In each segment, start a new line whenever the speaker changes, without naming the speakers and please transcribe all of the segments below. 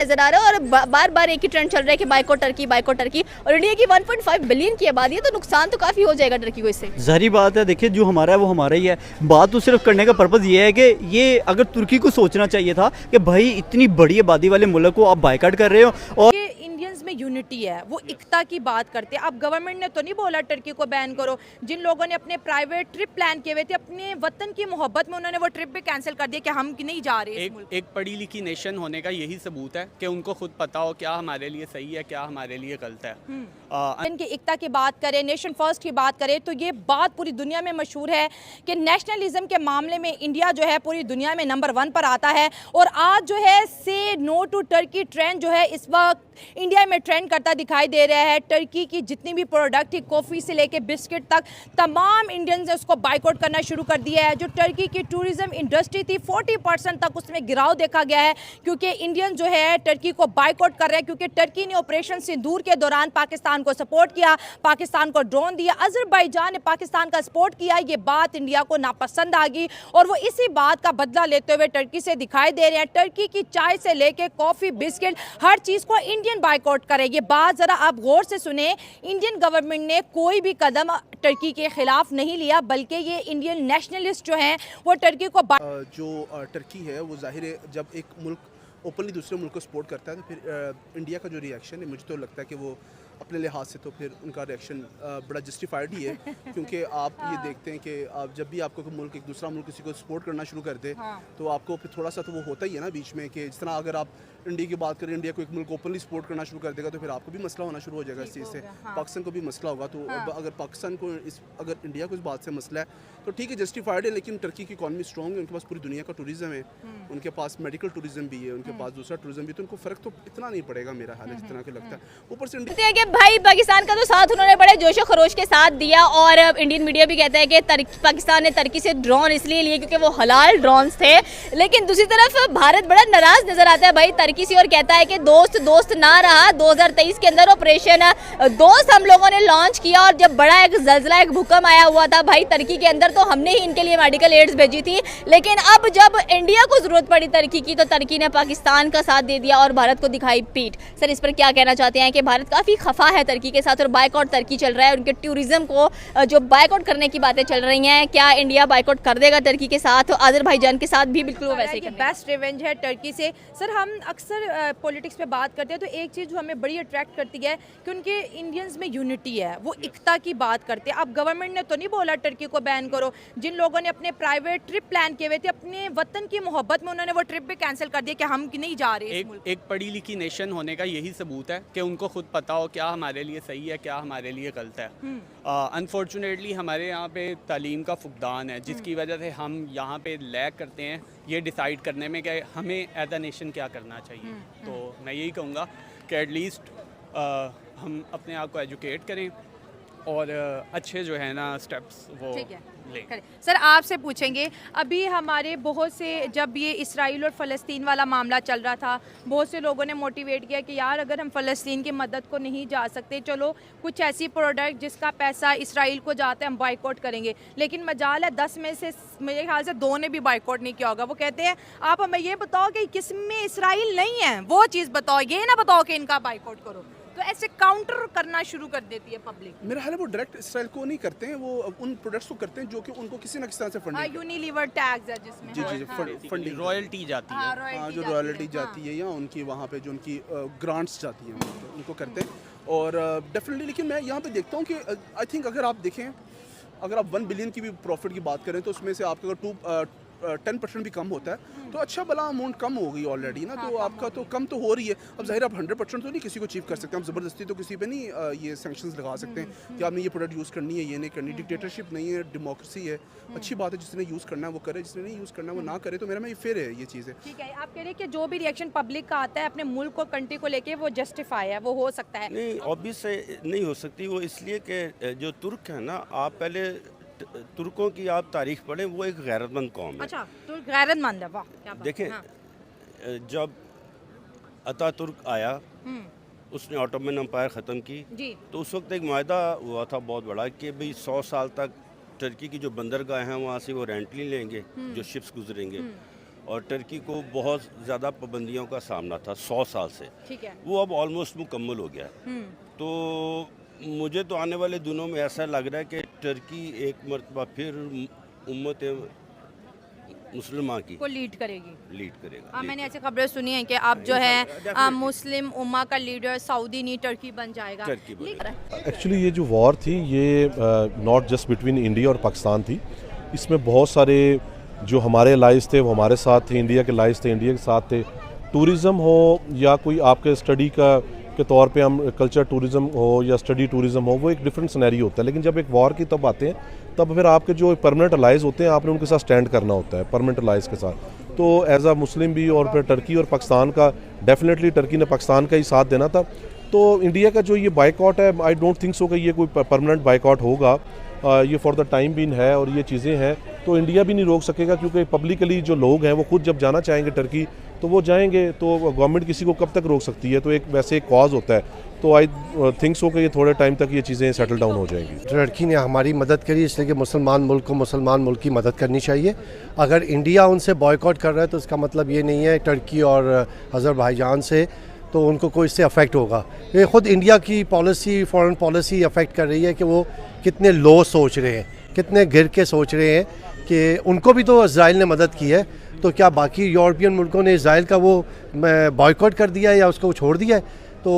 नजर आ रहा है और बार बार एक ही ट्रेंड चल रहा है कि बाइकॉट टर्की और इंडिया की 1.5 बिलियन की आबादी है, तो नुकसान तो काफी हो जाएगा टर्की को इससे।
ज़ाहिर बात है, देखिए जो हमारा है वो हमारा ही है। बात तो सिर्फ करने का पर्पज़ ये है कि ये अगर तुर्की को सोचना चाहिए था कि भाई इतनी बड़ी आबादी वाले मुल्क को आप बाइकआउट कर रहे हो और
इंडियंस में यूनिटी है, वो एकता की बात करते हैं। अब गवर्नमेंट ने तो नहीं बोला टर्की को बैन करो। जिन लोगों ने अपने प्राइवेट ट्रिप प्लान किए हुए थे अपने वतन की मोहब्बत में, उन्होंने वो ट्रिप भी कैंसिल कर दिया कि हम नहीं जा रहे।
एक पढ़ी लिखी नेशन होने का यही सबूत है कि उनको खुद पता हो क्या हमारे लिए सही है, क्या हमारे लिए गलत है।
इनकी एकता की बात करें, नेशन फर्स्ट की बात करें, तो ये बात पूरी दुनिया में मशहूर है कि नेशनलिज्म के मामले में इंडिया जो है पूरी दुनिया में नंबर 1 पर आता है। और आज जो है से नो टू टर्की ट्रेंड जो है इस वक्त इंडिया में ट्रेंड करता दिखाई दे रहा है। टर्की की जितनी भी प्रोडक्ट थी, कॉफ़ी से लेके बिस्किट तक, तमाम इंडियंस ने उसको बाइकआउट करना शुरू कर दिया है। जो टर्की की टूरिज्म इंडस्ट्री थी 40% तक उसमें गिराव देखा गया है, क्योंकि इंडियन जो है टर्की को बाइकआउट कर रहे हैं। क्योंकि टर्की ने ऑपरेशन सिंदूर के दौरान पाकिस्तान को सपोर्ट किया, पाकिस्तान को ड्रोन दिया, अजरबैजान ने पाकिस्तान का सपोर्ट किया। ये बात इंडिया को नापसंद आ गई और वो इसी बात का बदला लेते हुए टर्की से दिखाई दे रहे हैं। टर्की की चाय से लेके कॉफ़ी, बिस्किट, हर चीज़ को इंडियन बाइकआउट करे। ये बात ज़रा आप गौर से सुने। इंडियन गवर्नमेंट ने कोई भी कदम टर्की के खिलाफ नहीं लिया, बल्कि ये इंडियन नेशनलिस्ट जो हैं वो टर्की को
जो टर्की है वो जाहिर है जब एक मुल्क ओपनली दूसरे मुल्क को सपोर्ट करता है तो फिर इंडिया का जो रिएक्शन है, मुझे तो लगता है कि वो अपने लिहाज से तो फिर उनका रिएक्शन बड़ा जस्टिफाइड ही है। क्योंकि आप ये देखते हैं कि आप जब भी आपको मुल्क एक दूसरा मुल्क किसी को सपोर्ट करना शुरू कर दे तो आपको फिर थोड़ा सा तो वो होता ही है ना बीच में, कि जिस तरह अगर आप इंडिया की बात करें, इंडिया को एक मुल्क ओपनली सपोर्ट करना शुरू कर देगा तो फिर आपको भी मसला होना शुरू हो जाएगा इस चीज़ से। पाकिस्तान को भी मसला होगा। तो अगर पाकिस्तान को अगर इंडिया को इस बात से मसला है तो ठीक है, जस्टिफाइड है। लेकिन टर्की की इकॉनमी स्ट्रॉन्ग है, उनके पास पूरी दुनिया का टूरिज्म है, उनके पास मेडिकल टूरिज्म भी है, उनके पास दूसरा टूरिज्म भी, तो उनको फ़र्क तो इतना नहीं पड़ेगा मेरा हाल है जितना कि लगता है। ऊपर से
कि भाई पाकिस्तान का तो साथ उन्होंने बड़े जोशो खरोश के साथ दिया और इंडियन मीडिया भी कहता है कि पाकिस्तान ने टर्की से ड्रोन इसलिए लिए क्योंकि वो हलाल ड्रोन्स थे। लेकिन दूसरी तरफ भारत बड़ा नाराज नजर आता है भाई टर्की से और कहता है कि दोस्त ना रहा। 2023 के अंदर ऑपरेशन दोस्त हम लोगों ने लॉन्च किया और जब बड़ा एक जल्जला, एक भूकंप आया हुआ था भाई टर्की के अंदर, तो हमने ही इनके लिए मेडिकल एड्स भेजी थी। लेकिन अब जब इंडिया को जरूरत पड़ी टर्की की, तो टर्की ने पाकिस्तान का साथ दे दिया और भारत को दिखाई पीठ। सर इस पर क्या कहना चाहते हैं कि भारत काफी खफा है टर्की के साथ और बाइकआउट टर्की चल रहा है, उनके टूरिज्म को जो बाइकआउट करने की बातें चल रही हैं, क्या इंडिया बाइकआउट कर देगा टर्की के साथ? अजरबैजान के साथ भी बिल्कुल वैसे ही
बेस्ट रिवेंज है टर्की से। सर हम अक्सर पॉलिटिक्स पे बात करते हैं तो एक चीज़ जो हमें बड़ी अट्रैक्ट करती है कि उनके इंडियंस में यूनिटी है, वो एकता की बात करते हैं। अब गवर्नमेंट ने तो नहीं बोला टर्की को बैन करो। जिन लोगों ने अपने प्राइवेट ट्रिप प्लान किए हुए थे अपने वतन की मोहब्बत में, उन्होंने वो ट्रिप भी कैंसिल कर दिया कि हम नहीं जा रहे।
एक पढ़ी लिखी नेशन होने का यही सबूत है कि उनको खुद पता हो क्या हमारे लिए सही है, क्या हमारे लिए गलत है। अनफॉर्चुनेटली हमारे यहाँ पे तालीम का फुकदान है, जिसकी वजह से हम यहाँ पे लैग करते हैं ये डिसाइड करने में कि हमें एज अ नेशन क्या करना चाहिए। तो मैं यही कहूँगा कि एटलीस्ट हम अपने आप को एजुकेट करें और अच्छे जो है ना स्टेप्स वो लें।
सर आपसे पूछेंगे, अभी हमारे बहुत से जब ये इसराइल और फ़लस्तीन वाला मामला चल रहा था, बहुत से लोगों ने मोटिवेट किया कि यार अगर हम फ़लस्तीन की मदद को नहीं जा सकते, चलो कुछ ऐसी प्रोडक्ट जिसका पैसा इसराइल को जाता है हम बाइकआउट करेंगे। लेकिन मजाल है 10 में से मेरे ख्याल से 2 ने भी बाइकआउट नहीं किया होगा। वो कहते हैं आप हमें ये बताओ कि किस में इसराइल नहीं है, वो चीज़ बताओ, ये ना बताओ कि इनका बाइकआउट करो। तो ऐसे काउंटर करना शुरू कर देती है पब्लिक।
मेरा ख्याल है वो डायरेक्ट इसराइल को नहीं करते हैं, वो उन प्रोडक्ट्स को करते हैं जो कि उनको किसी न किसी तरह से फंडिंग
यूनिलीवर टैग्स है जिसमें
जी फंडिंग
रॉयल्टी जाती है।
हाँ, जो रॉयल्टी जाती है या उनकी वहाँ पे जो उनकी ग्रांट्स जाती हैं उनको करते हैं। और डेफिनेटली लेकिन मैं यहाँ पे देखता हूँ कि आई थिंक अगर आप देखें, अगर आप 1 बिलियन की भी प्रॉफिट की बात करें तो उसमें से आपका अगर 10% भी कम होता है तो अच्छा भला अमाउंट कम हो गई ऑलरेडी ना। तो आपका तो कम तो हो रही है। अब जाहिर आप 100% तो नहीं किसी को अचीव कर सकते, हम ज़बरदस्ती तो किसी पे नहीं ये सैंक्शंस लगा सकते हैं कि आपने ये प्रोडक्ट यूज़ करनी है, ये नहीं करनी। डिक्टेटरशिप नहीं है, डेमोक्रेसी है। अच्छी बात है, जिसने यूज़ करना है वो करे, जिसने नहीं यूज़ करना है वो ना करे। तो मेरा में ये फेयर है ये चीज़ है।
ठीक है, आप कह रहे हैं कि जो भी रिएक्शन पब्लिक का आता है अपने मुल्क और कंट्री को लेके वो जस्टिफाई है, वो हो सकता है?
नहीं, ऑब्वियस नहीं हो सकती वो, इसलिए कि जो तुर्क है ना, आप पहले तुर्कों की आप तारीख पढ़ें, वो एक गैरतमंद कौम है।
अच्छा, तुर्क गैरतमंद है, वाह क्या बात।
देखें जब अतातुर्क आया उसने ऑटोमन एम्पायर ख़त्म की
जी।
तो उस वक्त एक मुआहदा हुआ था बहुत बड़ा कि भाई 100 साल तक टर्की की जो बंदरगाह हैं वहाँ से वो रेंट नहीं लेंगे जो शिप्स गुजरेंगे। और टर्की को बहुत ज़्यादा पाबंदियों का सामना था 100 साल से।
ठीक है।
वो अब ऑलमोस्ट मुकम्मल हो गया है। तो मुझे तो आने वाले दिनों में ऐसा लग रहा है कि टर्की एक मरतबा फिर उम्मत मुसलमान की
को लीड करेगी।
लीड करेगा।
मैंने ऐसी खबरें सुनी हैं कि अब जो है मुस्लिम उम्मा का लीडर सऊदी नहीं टर्की बन जाएगा।
टर्की बनेगा।
एक्चुअली ये जो वॉर थी ये नॉट जस्ट बिटवीन इंडिया और पाकिस्तान थी, इसमें बहुत सारे जो हमारे लाइज थे वो हमारे साथ थे, इंडिया के लाइज थे इंडिया के साथ थे। टूरिज़्म हो या कोई आपके स्टडी का के तौर पे हम कल्चर टूरिज़्म हो या स्टडी टूरिज़्म हो, वो एक डिफरेंट सिनेरियो होता है। लेकिन जब एक वॉर की तब आते हैं तब फिर आपके जो परमानेंट अलाइज होते हैं आपने उनके साथ स्टैंड करना होता है, परमानेंट अलाइज के साथ। तो एज अ मुस्लिम भी और फिर टर्की और पाकिस्तान का डेफिनेटली टर्की ने पाकिस्तान का ही साथ देना था। तो इंडिया का जो ये बाइकआउट है, आई डोंट थिंक सो कि ये कोई परमानेंट बाइकआउट होगा। ये फॉर द टाइम बीन है और ये चीज़ें हैं तो इंडिया भी नहीं रोक सकेगा, क्योंकि पब्लिकली जो लोग हैं वो खुद जब जाना चाहेंगे टर्की तो वो जाएंगे, तो गवर्नमेंट किसी को कब तक रोक सकती है। तो एक वैसे एक कॉज होता है, तो आई थिंक सो कि ये थोड़े टाइम तक ये चीज़ें सेटल डाउन हो जाएंगी।
टर्की ने हमारी मदद करी, इसलिए कि मुसलमान मुल्क को मुसलमान मुल्क की मदद करनी चाहिए। अगर इंडिया उनसे बॉयकॉट कर रहा है तो इसका मतलब ये नहीं है टर्की और अज़रबैजान से तो उनको कोई इससे अफेक्ट होगा। ये ख़ुद इंडिया की पॉलिसी, फॉरेन पॉलिसी अफेक्ट कर रही है कि वो कितने लो सोच रहे हैं, कितने गिर के सोच रहे हैं कि उनको भी तो इज़राइल ने मदद की है, तो क्या बाकी यूरोपियन मुल्कों ने इज़राइल का वो बॉयकॉट कर दिया है या उसको छोड़ दिया है। तो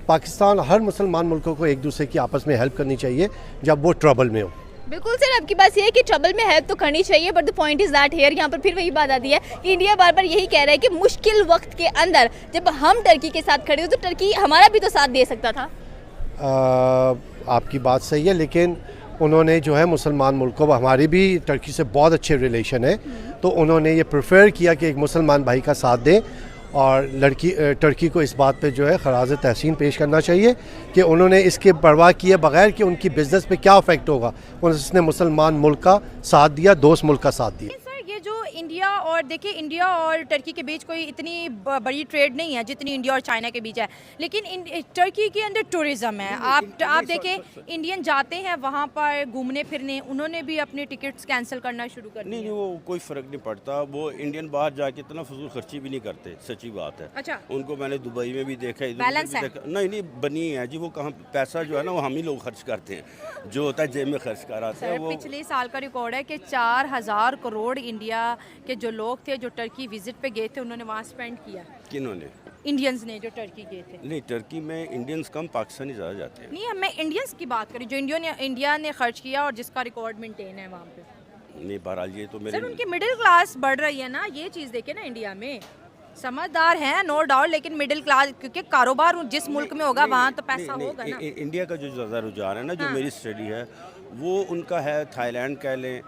पाकिस्तान हर मुसलमान मुल्कों को एक दूसरे की आपस में हेल्प करनी चाहिए जब वो ट्रबल में हो।
बिल्कुल सर, आपकी बात ये है कि ट्रबल में हेल्प तो करनी चाहिए, but the point is that here, यहाँ पर फिर वही बात आती है कि इंडिया बार बार यही कह रहा है कि मुश्किल वक्त के अंदर जब हम टर्की के साथ खड़े हो तो टर्की हमारा भी तो साथ दे सकता था।
आपकी बात सही है, लेकिन उन्होंने जो है मुसलमान मुल्कों, हमारी भी टर्की से बहुत अच्छे रिलेशन है, तो उन्होंने ये प्रेफर किया कि एक मुसलमान भाई का साथ दें। और टर्की को इस बात पे जो है खराज तहसीन पेश करना चाहिए कि उन्होंने इसके परवाह किए बगैर कि उनकी बिज़नेस पे क्या इफेक्ट होगा, उसने मुसलमान मुल्क का साथ दिया, दोस्त मुल्क का साथ दिया।
ये जो इंडिया और देखिए इंडिया और टर्की के बीच कोई इतनी बड़ी ट्रेड नहीं है जितनी इंडिया और चाइना के बीच है, लेकिन टर्की के अंदर टूरिज़्म है। आप देखें इंडियन जाते हैं वहाँ पर घूमने फिरने, उन्होंने भी अपने टिकट्स कैंसिल करना शुरू कर दिए।
नहीं, वो कोई फ़र्क नहीं पड़ता। वो इंडियन बाहर जाके इतना फजूल खर्ची भी नहीं करते, सच्ची बात है।
अच्छा,
उनको मैंने दुबई में भी देखा, इधर
बैलेंस है।
नहीं बनी है जी। वो कहाँ पैसा जो है ना वो हम ही लोग खर्च करते हैं, जो होता है जेब में खर्च कर आते हैं। वो
पिछले साल का रिकॉर्ड है कि 4000 करोड़ इंडिया के जो लोग थे जो टर्की विजिट पे गए थे उन्होंने वहाँ स्पेंड किया।
किन्होंने?
इंडियंस ने जो टर्की गए थे।
नहीं, टर्की में इंडियंस कम, पाकिस्तानी ज़्यादा जाते हैं।
नहीं, मैं इंडियंस की बात करी जो इंडिया ने खर्च किया और जिसका रिकॉर्ड मेंटेन है वहाँ पे।
नहीं, बहरहाल ये तो मेरे
सर उनकी मिडिल क्लास बढ़ रही है ना, ये चीज़ देखे ना, इंडिया में समझदार हैं नो डाउट, लेकिन मिडिल क्लास, क्योंकि कारोबार जिस मुल्क में होगा वहाँ तो पैसा होगा ना।
इंडिया का जो ज़्यादा रुझान है ना, जो मेरी स्टडी है वो उनका है, थाईलैंड कह लें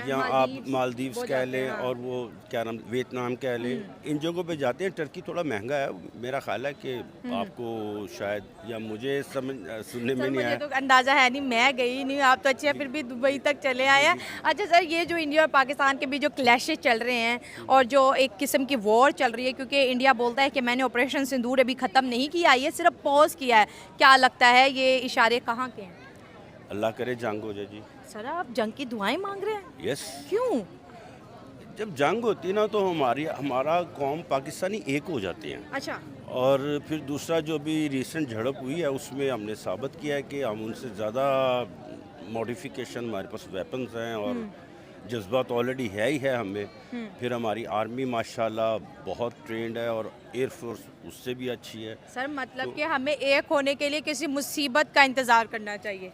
या आप मालदीव्स कह लें, और वो क्या नाम वियतनाम कह लें, इन जगहों पे जाते हैं। टर्की थोड़ा महंगा है, मेरा ख्याल है कि आपको शायद, या मुझे समझ सुनने में नहीं आया,
तो अंदाज़ा है नहीं, मैं गई नहीं, आप तो अच्छे फिर भी दुबई तक चले आए हैं। अच्छा सर, ये जो इंडिया और पाकिस्तान के बीच जो क्लैशेस चल रहे हैं और जो एक किस्म की वॉर चल रही है, क्योंकि इंडिया बोलता है कि मैंने ऑपरेशन सिंदूर अभी ख़त्म नहीं किया, ये सिर्फ पॉज किया है, क्या लगता है ये इशारे कहाँ के हैं?
अल्लाह करे जंग हो जाए जी।
सर आप जंग की दुआएं मांग रहे हैं?
यस।
क्यों?
जब जंग होती है ना तो हमारा कौम पाकिस्तानी एक हो जाते हैं।
अच्छा।
और फिर दूसरा जो भी रिसेंट झड़प हुई है उसमें हमने साबित किया है कि हम उनसे ज़्यादा मॉडिफिकेशन, हमारे पास वेपन्स हैं और जज्बात ऑलरेडी है ही है हमें। फिर हमारी आर्मी माशाल्लाह बहुत ट्रेंड है और एयरफोर्स उससे भी अच्छी है।
सर मतलब कि हमें एक होने के लिए किसी मुसीबत का इंतज़ार करना चाहिए।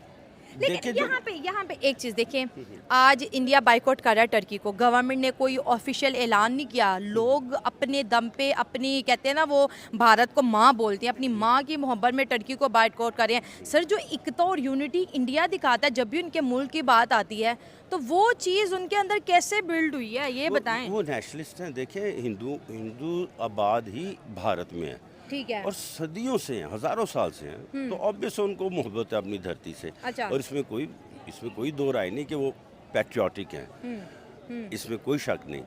लेकिन यहाँ पे एक चीज़ देखें, आज इंडिया बाइकआउट कर रहा है टर्की को, गवर्नमेंट ने कोई ऑफिशियल ऐलान नहीं किया, लोग अपने दम पे अपनी, कहते हैं ना वो भारत को माँ बोलते हैं, अपनी माँ की मोहब्बत में टर्की को बाइकआउट कर रहे हैं। सर जो एकता और यूनिटी इंडिया दिखाता है जब भी उनके मुल्क की बात आती है, तो वो चीज़ उनके अंदर कैसे बिल्ड हुई है, ये बताएं।
वो नेशनलिस्ट हैं। देखिए हिंदू आबाद ही भारत में है,
ठीक है,
और सदियों से हैं, हज़ारों साल से हैं, तो ऑब्वियस उनको मोहब्बत है अपनी धरती से।
अच्छा।
और इसमें कोई दो राय नहीं कि वो पैट्रियाटिक हैं, इसमें कोई शक नहीं।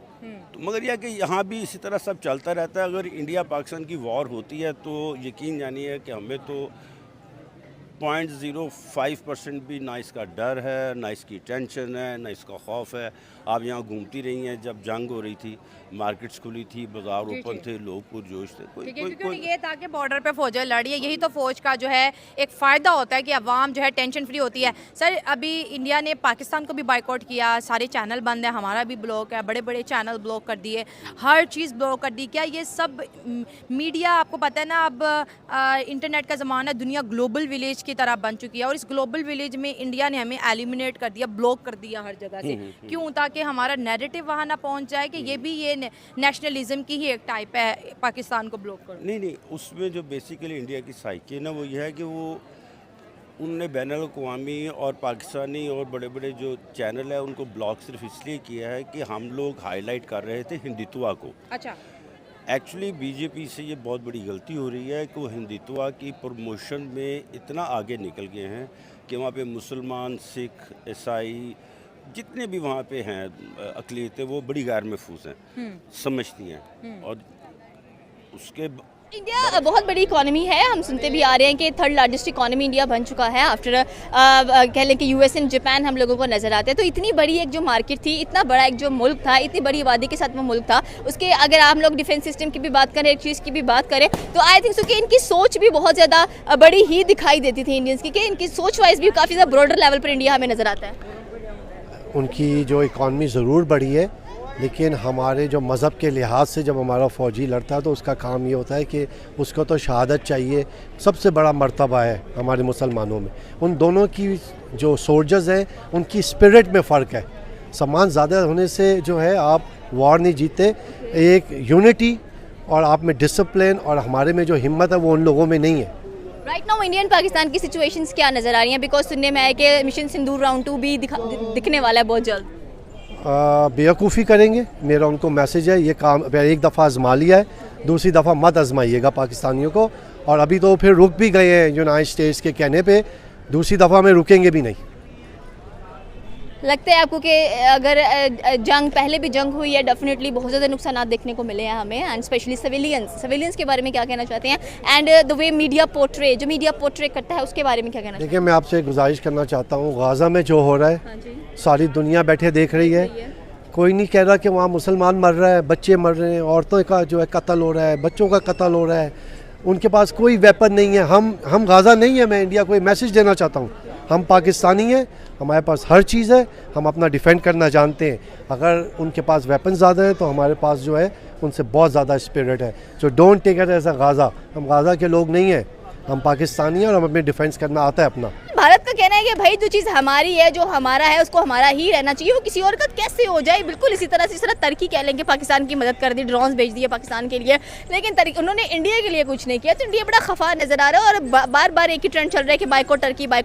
तो मगर यह कि यहाँ भी इसी तरह सब चलता रहता है। अगर इंडिया पाकिस्तान की वॉर होती है तो यकीन जानिए कि हमें तो 0.05% भी ना इसका डर है, ना इसकी टेंशन है, ना इसका खौफ है। आप यहाँ घूमती रही हैं, जब जंग हो रही थी, मार्केट्स खुली थी, बाजार ओपन थे, लोग पुरजोश थे।
क्योंकि ये था कि बॉर्डर पे फौजें लड़ी है, यही तो फौज का जो है एक फ़ायदा होता है कि अवाम जो है टेंशन फ्री होती है। सर, अभी इंडिया ने पाकिस्तान को भी बाइकआउट किया, सारे चैनल बंद है, हमारा भी ब्लॉक है, बड़े बड़े चैनल ब्लॉक कर दिए, हर चीज़ ब्लॉक कर दी। क्या ये सब मीडिया, आपको पता है ना अब इंटरनेट का ज़माना, दुनिया ग्लोबल विलेज की तरह बन चुकी है और इस ग्लोबल विलेज में इंडिया ने हमें एलिमिनेट कर दिया, ब्लॉक कर दिया हर जगह से। क्यों? ताकि हमारा नैरेटिव वहाँ ना पहुँच जाए कि ये भी ये नेशनलिज्म की ही एक टाइप है, पाकिस्तान को ब्लॉक करो।
नहीं, उसमें जो बेसिकली इंडिया की साइकी है ना, वो ये है कि वो उनने बैनुल-अक़वामी और पाकिस्तानी और बड़े बड़े जो चैनल है उनको ब्लॉक सिर्फ इसलिए किया है कि हम लोग हाईलाइट कर रहे थे हिंदुत्व को।
अच्छा।
एक्चुअली बीजेपी से ये बहुत बड़ी गलती हो रही है कि वो हिंदुत्व की प्रमोशन में इतना आगे निकल गए हैं कि वहाँ पे मुसलमान, सिख, ईसाई जितने भी वहाँ पे हैं अक़लियतें, वो बड़ी गैर महफूज हैं, समझती हैं। और उसके
इंडिया बहुत बड़ी इकोनॉमी है, हम सुनते भी आ रहे हैं कि थर्ड लार्जेस्ट इकोनॉमी इंडिया बन चुका है आफ्टर कह लें कि यूएस एंड जापान हम लोगों को नज़र आते हैं। तो इतनी बड़ी एक जो मार्केट थी, इतना बड़ा एक जो मुल्क था, इतनी बड़ी आबादी के साथ वो मुल्क था, उसके अगर आप लोग डिफेंस सिस्टम की भी बात करें, एक चीज़ की भी बात करें, तो आई थिंक सो कि इनकी सोच भी बहुत ज़्यादा बड़ी ही दिखाई देती थी इंडियंस की, कि इनकी सोच वाइज भी काफ़ी ज़्यादा ब्रॉडर लेवल पर इंडिया हमें नज़र आता है।
उनकी जो इकॉनमी ज़रूर बढ़ी है, लेकिन हमारे जो मज़हब के लिहाज से जब हमारा फ़ौजी लड़ता है तो उसका काम ये होता है कि उसको तो शहादत चाहिए, सबसे बड़ा मर्तबा है हमारे मुसलमानों में। उन दोनों की जो सोल्जर्स हैं उनकी स्पिरिट में फ़र्क है। सामान ज़्यादा होने से जो है आप वॉर नहीं जीते, एक यूनिटी और आप में डिसिप्लिन और हमारे में जो हिम्मत है वो उन लोगों में नहीं है।
राइट नाउ इंडियन पाकिस्तान की सिचुएशंस क्या नज़र आ रही हैं? बिकॉज सुनने में आया कि मिशन सिंदूर राउंड 2 भी दिखने वाला है बहुत जल्द।
बेवकूफ़ी करेंगे, मेरा उनको मैसेज है, ये काम एक दफ़ा आजमा लिया है, दूसरी दफ़ा मत आजमाइएगा पाकिस्तानियों को। और अभी तो फिर रुक भी गए हैं यूनाइटेड स्टेट्स के कहने पे, दूसरी दफ़ा में रुकेंगे भी नहीं।
लगता है आपको कि अगर जंग, पहले भी जंग हुई है, डेफिनेटली बहुत ज़्यादा नुकसान देखने को मिले हैं हमें, एंड स्पेशली सिविलियंस के बारे में क्या कहना चाहते हैं? And the way media portray करता है उसके बारे में क्या कहना चाहते हैं?
देखिए, मैं आपसे गुजारिश करना चाहता हूँ, गाज़ा में जो हो रहा है,
हाँ जी,
सारी दुनिया बैठे देख रही है। कोई नहीं कह रहा कि वहाँ मुसलमान मर रहा है, बच्चे मर रहे हैं, औरतों का जो है कत्ल हो रहा है, बच्चों का कत्ल हो रहा है, उनके पास कोई वेपन नहीं है। हम गाज़ा नहीं है। मैं इंडिया को एक मैसेज देना चाहता हूँ, हम पाकिस्तानी हैं, हमारे पास हर चीज़ है, हम अपना डिफेंड करना जानते हैं। अगर उनके पास वेपन ज़्यादा है तो हमारे पास जो है उनसे बहुत ज़्यादा स्पिरिट है। जो don't take it as a Gaza, हम गाज़ा के लोग नहीं हैं, हम पाकिस्तानी हैं और हम अपने डिफेंस करना आता है अपना।
भारत का कहना है कि भाई जो चीज़ हमारी है, जो हमारा है, उसको हमारा ही रहना चाहिए, वो किसी और का कैसे हो जाए। बिल्कुल इसी तरह से, इस तरह तुर्की कह लेंगे पाकिस्तान की मदद कर दी, ड्रोन्स भेज दिए पाकिस्तान के लिए, लेकिन उन्होंने इंडिया के लिए कुछ नहीं किया। तो इंडिया बड़ा खफा नजर आ रहा है और बार बार एक ही ट्रेंड चल रहा है कि बाइकआउट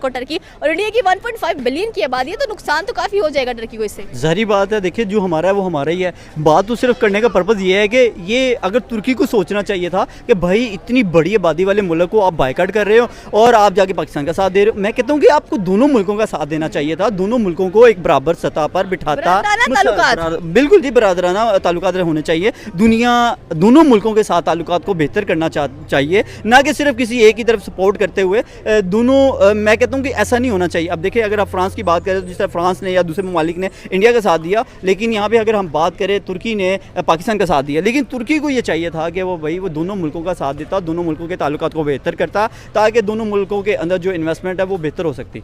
टर्की। और इंडिया की 1.5 बिलियन की आबादी है, तो नुकसान तो काफ़ी हो जाएगा टर्की को इससे।
ज़ाहिर बात है, देखिए जो हमारा है वो हमारा ही है। बात तो सिर्फ करने का पर्पज़ ये है कि ये अगर तुर्की को सोचना चाहिए था कि भाई इतनी बड़ी आबादी वाले मुल्क को आप बाइकआउट कर रहे हो और आप जाके पाकिस्तान का साथ दे रहे हो। मैं कहता हूँ कि आपको दोनों मुल्कों का साथ देना चाहिए था, दोनों मुल्कों को एक बराबर सतह पर बिठाता। बिल्कुल जी, बरादराना ताल्लुकात होने चाहिए। दुनिया दोनों मुल्कों के साथ ताल्लुकात को बेहतर करना चाहिए, ना कि सिर्फ किसी एक ही तरफ सपोर्ट करते हुए दोनों। मैं कहता हूँ कि ऐसा नहीं होना चाहिए। अब देखिए, अगर आप फ्रांस की बात करें तो जिस तरह फ्रांस ने या दूसरे ममालिक ने इंडिया का साथ दिया, लेकिन यहाँ पे अगर हम बात करें तुर्की ने पाकिस्तान का साथ दिया, लेकिन तुर्की को ये चाहिए था कि वो दोनों मुल्कों का साथ देता, दोनों मुल्कों के ताल्लुकात को बेहतर करता, ताकि दोनों मुल्कों के अंदर जो इन्वेस्टमेंट है वो बेहतर हो सकती।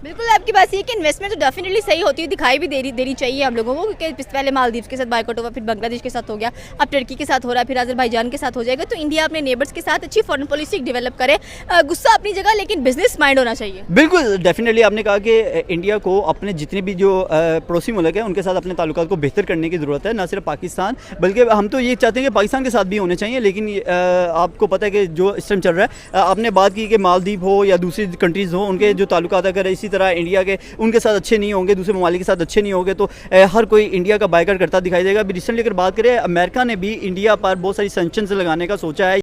बिल्कुल आपकी बात ये कि इन्वेस्टमेंट तो डेफिनेटली सही होती है, दिखाई भी देनी चाहिए हम लोगों को, क्योंकि पहले मालदीव के साथ बाइकआउट हुआ, फिर बांग्लादेश के साथ हो गया, अब टर्की के साथ हो रहा है, फिर अजरबैजान के साथ हो जाएगा। तो इंडिया अपने नेबर्स के साथ अच्छी फॉरेन पॉलिसी डेवलप करे। गुस्सा अपनी जगह, लेकिन बिजनेस माइंड होना चाहिए।
बिल्कुल, डेफिनेटली आपने कहा कि इंडिया को अपने जितने भी जो पड़ोसी मुल्क हैं उनके साथ अपने ताल्लुकात को बेहतर करने की ज़रूरत है, ना सिर्फ पाकिस्तान, बल्कि हम तो ये चाहते हैं कि पाकिस्तान के साथ भी होने चाहिए। लेकिन आपको पता है कि जो इस टाइम चल रहा है, आपने बात की कि मालदीव हो या दूसरी कंट्रीज़ हो, उनके जो ताल्लुकात अगर इसी तरह इंडिया के उनके साथ अच्छे नहीं होंगे, दूसरे ममालिक के साथ अच्छे नहीं होंगे, तो हर कोई इंडिया का बाइकआउट करता दिखाई देगा। अभी रिसेंटली अगर बात करें, अमेरिका ने भी इंडिया पर बहुत सारी सैंक्शंस लगाने का सोचा है।